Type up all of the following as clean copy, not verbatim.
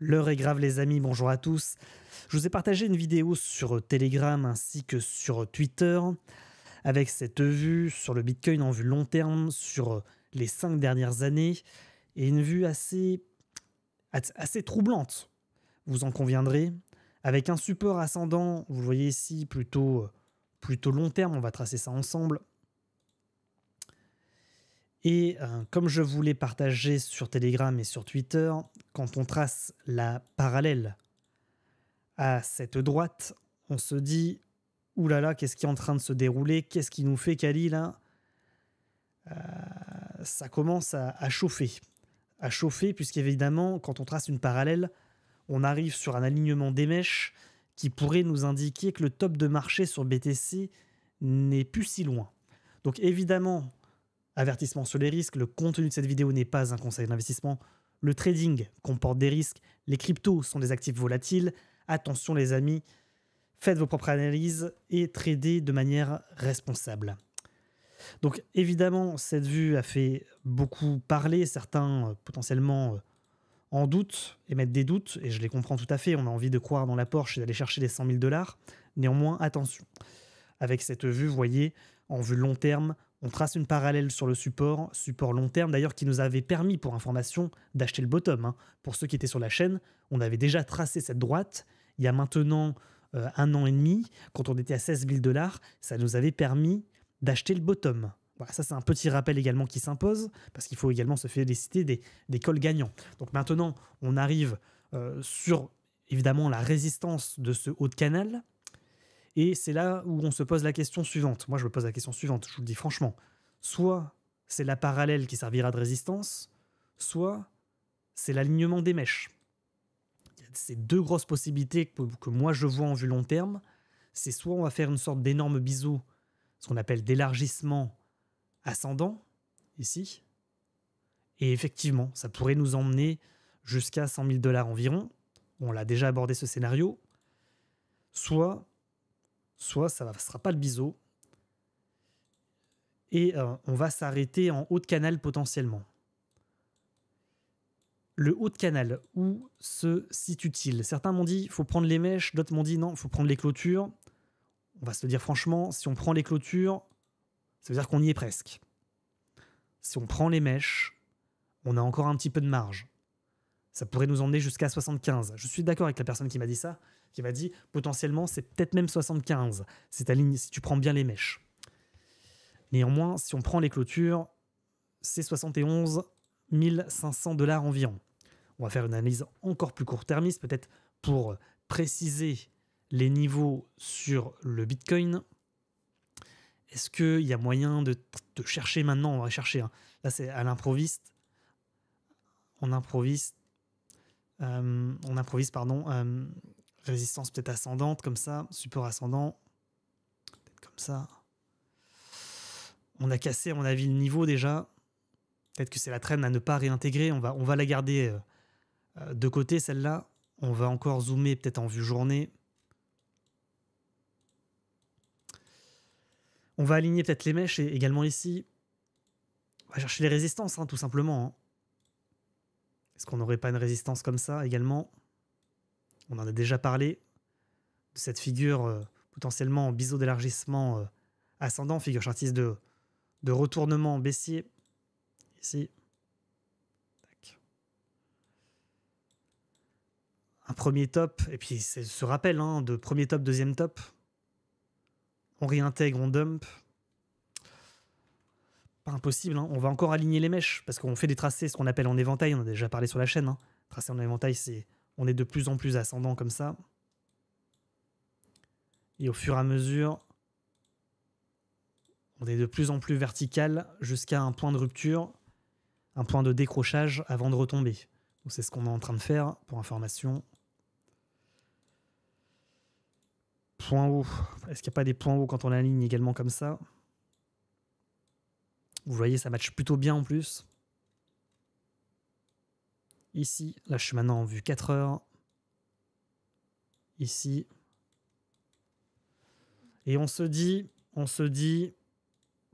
L'heure est grave les amis, bonjour à tous. Je vous ai partagé une vidéo sur Telegram ainsi que sur Twitter avec cette vue sur le Bitcoin en vue long terme sur les 5 dernières années et une vue assez troublante, vous en conviendrez, avec un support ascendant, vous le voyez ici, plutôt long terme, on va tracer ça ensemble. Et comme je vous l'ai partagé sur Telegram et sur Twitter, quand on trace la parallèle à cette droite, on se dit « Ouh là là, qu'est-ce qui est en train de se dérouler? Qu'est-ce qui nous fait Kali là ?» Ça commence à chauffer. À chauffer puisqu'évidemment, quand on trace une parallèle, on arrive sur un alignement des mèches qui pourrait nous indiquer que le top de marché sur BTC n'est plus si loin. Donc évidemment, avertissement sur les risques, le contenu de cette vidéo n'est pas un conseil d'investissement. Le trading comporte des risques, les cryptos sont des actifs volatiles. Attention les amis, faites vos propres analyses et tradez de manière responsable. Donc évidemment, cette vue a fait beaucoup parler, certains potentiellement en doute, émettent des doutes, et je les comprends tout à fait, on a envie de croire dans la Porsche et d'aller chercher les 100 000 $. Néanmoins, attention, avec cette vue, vous voyez, en vue long terme, on trace une parallèle sur le support long terme d'ailleurs qui nous avait permis, pour information, d'acheter le bottom. Pour ceux qui étaient sur la chaîne, on avait déjà tracé cette droite il y a maintenant 1 an et demi, quand on était à 16 000 $, ça nous avait permis d'acheter le bottom. Voilà, ça c'est un petit rappel également qui s'impose, parce qu'il faut également se féliciter des calls gagnants. Donc maintenant, on arrive sur évidemment la résistance de ce haut de canal, et c'est là où on se pose la question suivante. Moi, je me pose la question suivante, je vous le dis franchement. Soit c'est la parallèle qui servira de résistance, soit c'est l'alignement des mèches. Il y a ces deux grosses possibilités que moi je vois en vue long terme. C'est soit on va faire une sorte d'énorme biseau, ce qu'on appelle d'élargissement ascendant, ici. Et effectivement, ça pourrait nous emmener jusqu'à 100 000 $ environ. On l'a déjà abordé ce scénario. Soit ça ne sera pas le biseau, et on va s'arrêter en haut de canal potentiellement. Le haut de canal, où se situe-t-il? Certains m'ont dit il faut prendre les mèches, d'autres m'ont dit non, il faut prendre les clôtures. On va se le dire franchement, si on prend les clôtures, ça veut dire qu'on y est presque. Si on prend les mèches, on a encore un petit peu de marge. Ça pourrait nous emmener jusqu'à 75. Je suis d'accord avec la personne qui m'a dit ça, qui m'a dit potentiellement c'est peut-être même 75, si tu prends bien les mèches. Néanmoins, si on prend les clôtures, c'est 71 500 $ environ. On va faire une analyse encore plus court-termiste, peut-être pour préciser les niveaux sur le Bitcoin. Est-ce qu'il y a moyen de chercher maintenant? On va chercher. Là, c'est à l'improviste. On improvise, résistance peut-être ascendante, comme ça. Support ascendant. Peut-être comme ça. On a cassé, à mon avis, le niveau déjà. Peut-être que c'est la traîne à ne pas réintégrer. On va la garder de côté, celle-là. On va encore zoomer peut-être en vue journée. On va aligner peut-être les mèches également ici. On va chercher les résistances, tout simplement. Est-ce qu'on n'aurait pas une résistance comme ça également? On en a déjà parlé de cette figure potentiellement en biseau d'élargissement ascendant, figure chartiste de retournement baissier. Ici. Tac. Un premier top, et puis c'est ce rappel de premier top, deuxième top. On réintègre, on dump. Pas impossible, on va encore aligner les mèches, parce qu'on fait des tracés, ce qu'on appelle en éventail, on a déjà parlé sur la chaîne. Tracé en éventail, on est de plus en plus ascendant comme ça. Et au fur et à mesure, on est de plus en plus vertical jusqu'à un point de rupture, un point de décrochage avant de retomber. Donc c'est ce qu'on est en train de faire, pour information. Point haut. Est-ce qu'il n'y a pas des points hauts quand on aligne également comme ça? Vous voyez, ça matche plutôt bien en plus. Ici, là je suis maintenant en vue 4 heures. Ici. Et on se dit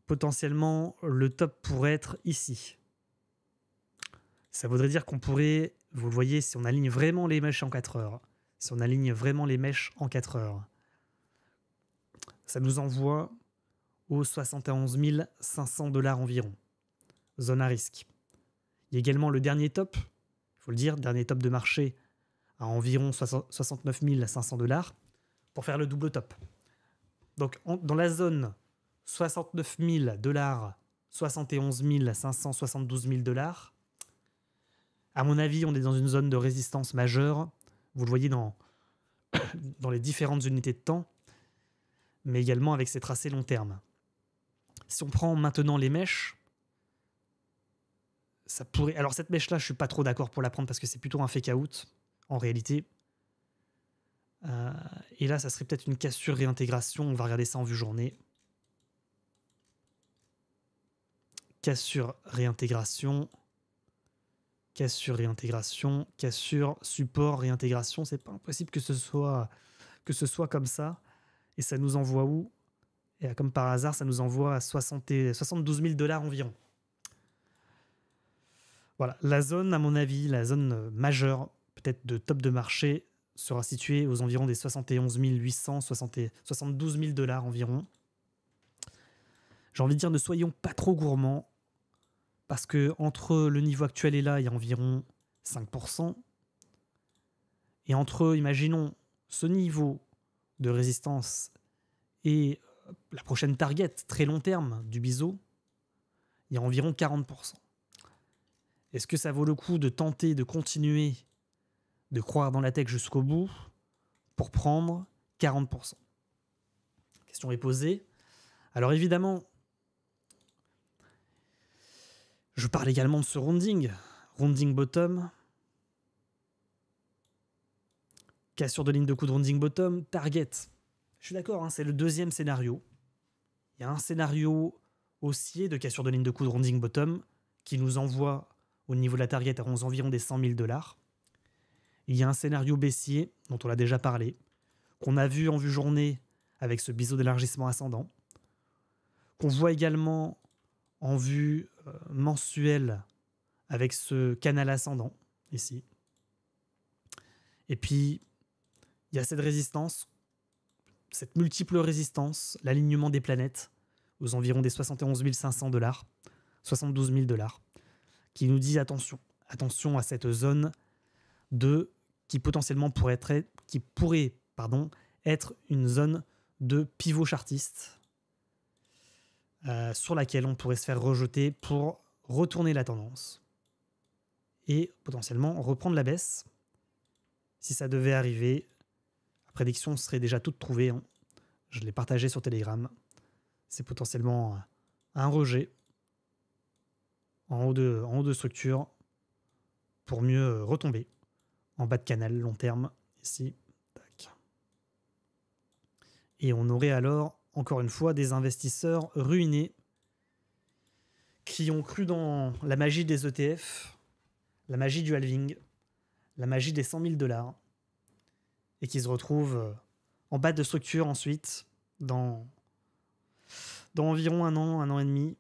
potentiellement le top pourrait être ici. Ça voudrait dire qu'on pourrait Vous le voyez, si on aligne vraiment les mèches en 4 heures, si on aligne vraiment les mèches en 4 heures, ça nous envoie aux 71 500 $ environ. Zone à risque. Il y a également le dernier top, il faut le dire, dernier top de marché à environ 69 500 $, pour faire le double top. Donc dans la zone 69 000 $, 71 500, 72 000 $, à mon avis, on est dans une zone de résistance majeure. Vous le voyez dans les différentes unités de temps, mais également avec ces tracés long terme. Si on prend maintenant les mèches, ça pourrait... Alors cette mèche-là, je ne suis pas trop d'accord pour la prendre parce que c'est plutôt un fake out, en réalité. Et là, ça serait peut-être une cassure réintégration. On va regarder ça en vue journée. Cassure réintégration. Cassure réintégration. Cassure support réintégration. C'est pas impossible que ce soit comme ça. Et ça nous envoie où? Et comme par hasard, ça nous envoie à 72 000 $ environ. Voilà, la zone, à mon avis, la zone majeure, peut-être de top de marché, sera située aux environs des 71 800, 72 000 $ environ. J'ai envie de dire, ne soyons pas trop gourmands, parce que entre le niveau actuel et là, il y a environ 5%. Et entre, imaginons, ce niveau de résistance et la prochaine target très long terme du biseau, il y a environ 40%. Est-ce que ça vaut le coup de tenter de continuer de croire dans la tech jusqu'au bout pour prendre 40%? La question est posée. Alors évidemment, je parle également de ce rounding bottom, cassure de ligne de coup de rounding bottom, target. Je suis d'accord, hein, c'est le deuxième scénario. Il y a un scénario haussier de cassure de ligne de coup de rounding bottom qui nous envoie au niveau de la target à environ des 100 000 $. Il y a un scénario baissier, dont on a déjà parlé, qu'on a vu en vue journée avec ce biseau d'élargissement ascendant, qu'on voit également en vue mensuelle avec ce canal ascendant, ici. Et puis, il y a cette résistance, cette multiple résistance, l'alignement des planètes, aux environs des 71 500 $, 72 000 $, qui nous dit attention à cette zone qui potentiellement pourrait être une zone de pivot chartiste sur laquelle on pourrait se faire rejeter pour retourner la tendance et potentiellement reprendre la baisse. Si ça devait arriver, la prédiction serait déjà toute trouvée, hein. Je l'ai partagé sur Telegram. C'est potentiellement un rejet en haut de structure pour mieux retomber en bas de canal long terme ici. Tac. Et on aurait alors encore une fois des investisseurs ruinés qui ont cru dans la magie des ETF, la magie du halving, la magie des 100 000 $ et qui se retrouvent en bas de structure ensuite dans environ un an et demi,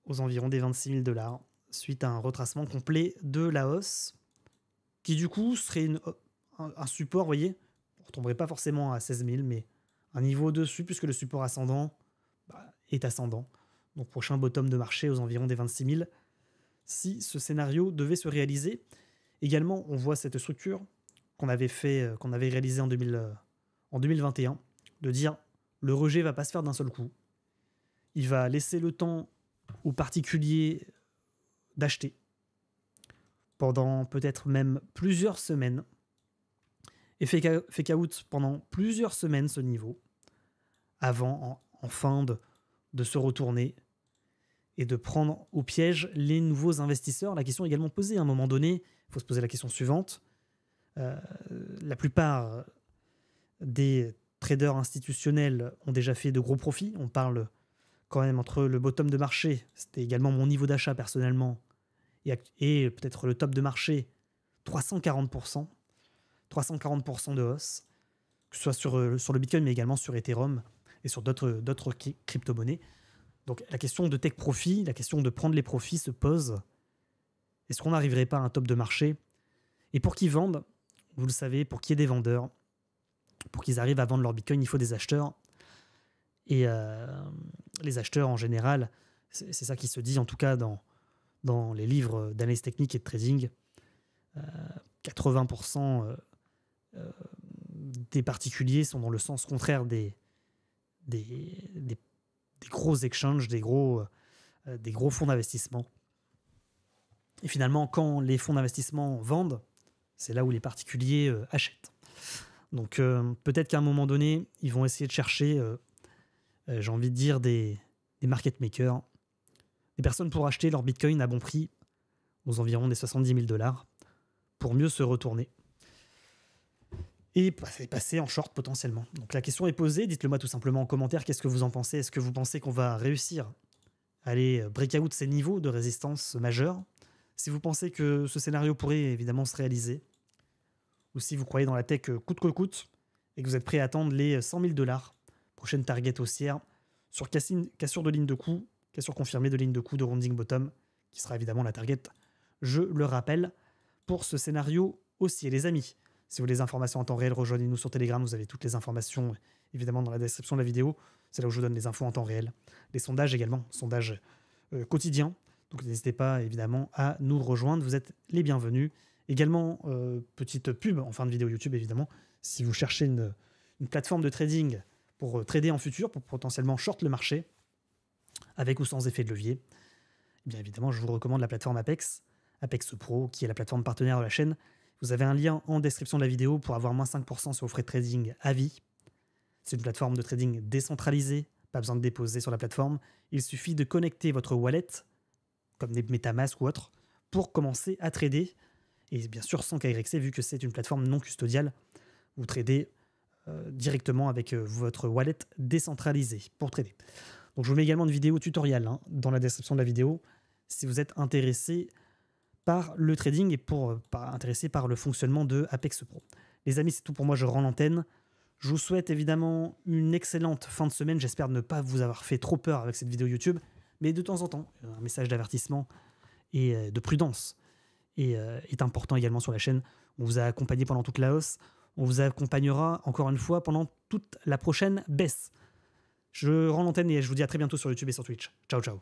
aux environs des 26 000 $ suite à un retracement complet de la hausse qui du coup serait un support, vous voyez, on ne retomberait pas forcément à 16 000, mais un niveau au-dessus, puisque le support ascendant est ascendant. Donc prochain bottom de marché aux environs des 26 000, si ce scénario devait se réaliser. Également, on voit cette structure qu'on avait réalisée en 2021, de dire le rejet ne va pas se faire d'un seul coup. Il va laisser le temps aux particuliers d'acheter pendant peut-être même plusieurs semaines, et fake out pendant plusieurs semaines ce niveau, avant enfin de se retourner et de prendre au piège les nouveaux investisseurs. La question est également posée à un moment donné, il faut se poser la question suivante. La plupart des traders institutionnels ont déjà fait de gros profits. On parle quand même entre le bottom de marché, c'était également mon niveau d'achat personnellement, et peut-être le top de marché, 340% de hausse, que ce soit sur le Bitcoin, mais également sur Ethereum et sur d'autres crypto-monnaies. Donc la question de take profit, la question de prendre les profits se pose. Est-ce qu'on n'arriverait pas à un top de marché? Et pour qu'ils vendent, vous le savez, pour qu'il y ait des vendeurs, pour qu'ils arrivent à vendre leur Bitcoin, il faut des acheteurs. Et les acheteurs, en général, c'est ça qui se dit, en tout cas dans les livres d'analyse technique et de trading, 80% des particuliers sont dans le sens contraire des gros exchanges, des gros fonds d'investissement. Et finalement, quand les fonds d'investissement vendent, c'est là où les particuliers achètent. Donc peut-être qu'à un moment donné, ils vont essayer de chercher, j'ai envie de dire, des market makers, des personnes pour acheter leur Bitcoin à bon prix, aux environs des 70 000 $, pour mieux se retourner et passer en short potentiellement. Donc la question est posée, dites-le moi tout simplement en commentaire, qu'est-ce que vous en pensez? Est-ce que vous pensez qu'on va réussir à aller break-out ces niveaux de résistance majeure? Si vous pensez que ce scénario pourrait évidemment se réaliser, ou si vous croyez dans la tech coûte que coûte, et que vous êtes prêt à attendre les 100 000 $, prochaine target haussière, sur cassure de ligne de coup, cassure confirmée de ligne de coup de rounding bottom, qui sera évidemment la target, je le rappelle, pour ce scénario haussier. Les amis, si vous voulez des informations en temps réel, rejoignez-nous sur Telegram, vous avez toutes les informations évidemment dans la description de la vidéo, c'est là où je vous donne les infos en temps réel. Les sondages également, sondages quotidiens, donc n'hésitez pas évidemment à nous rejoindre, vous êtes les bienvenus. Également, petite pub en fin de vidéo YouTube évidemment, si vous cherchez une plateforme de trading pour trader en futur, pour potentiellement short le marché, avec ou sans effet de levier, eh bien évidemment je vous recommande la plateforme Apex Pro, qui est la plateforme partenaire de la chaîne. Vous avez un lien en description de la vidéo pour avoir moins 5% sur vos frais de trading à vie. C'est une plateforme de trading décentralisée, pas besoin de déposer sur la plateforme. Il suffit de connecter votre wallet, comme des MetaMask ou autres, pour commencer à trader. Et bien sûr sans KYC, vu que c'est une plateforme non custodiale, vous tradez directement avec votre wallet décentralisé pour trader. Donc je vous mets également une vidéo tutoriel dans la description de la vidéo si vous êtes intéressé par le trading et intéressé par le fonctionnement de Apex Pro. Les amis, c'est tout pour moi, je rends l'antenne. Je vous souhaite évidemment une excellente fin de semaine. J'espère ne pas vous avoir fait trop peur avec cette vidéo YouTube, mais de temps en temps, un message d'avertissement et de prudence est important également sur la chaîne. On vous a accompagné pendant toute la hausse. On vous accompagnera encore une fois pendant toute la prochaine baisse. Je rends l'antenne et je vous dis à très bientôt sur YouTube et sur Twitch. Ciao, ciao.